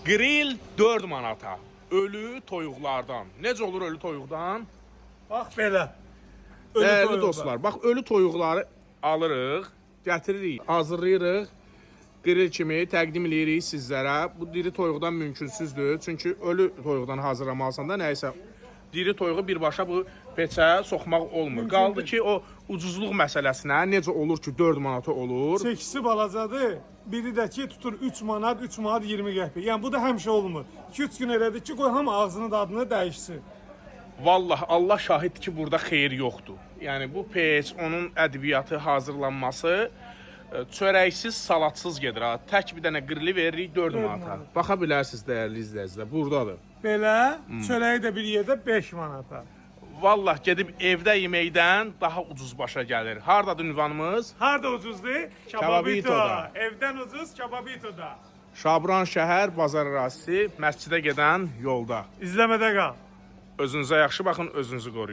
Grill 4 manata. Ölü toyuqlardan. Necə olur ölü toyuqdan? Bax belə. Değerli dostlar, bax ölü toyuqları alırıq, gətiririk, hazırlayırıq. Grill kimi təqdim edirik sizlərə. Bu diri toyuqdan mümkünsüzdür. Çünki ölü toyuqdan hazırlamalısan da nəysə diri toyuğu birbaşa bu peçə soxmaq olmur. Qaldı ki, o ucuzluq məsələsinə necə olur ki 4 manata olur. Çəkisi balacadır. Biri də ki tutur 3 manat, 3 manat 20 qəpik. Yəni bu da həmişə olmur. 2-3 gün elədik ki, qoy hamı ağzını dadını dəyişsin. Vallahi Allah şahiddir ki, burada xeyir yoxdur. Yəni bu peç, onun ədviyyatı hazırlanması çörəksiz, salatsız gedir. Tək bir dənə qırılı veririk 4 manata. Baxa bilərsiniz dəyərli izləyicilər, buradadır. Belə çörəyi də bir yerdə 5 manata. Vallahi gedib evdə yeməkdən daha ucuz başa gəlir. Hardadır ünvanımız? Harda ucuzdur? Kebabito'da. Evdən ucuz Kebabito'da. Şabran şəhər bazar ərazisi, məscidə gedən yolda. İzləmədə qal. Özünüzə yaxşı baxın, özünüzü qoruyun.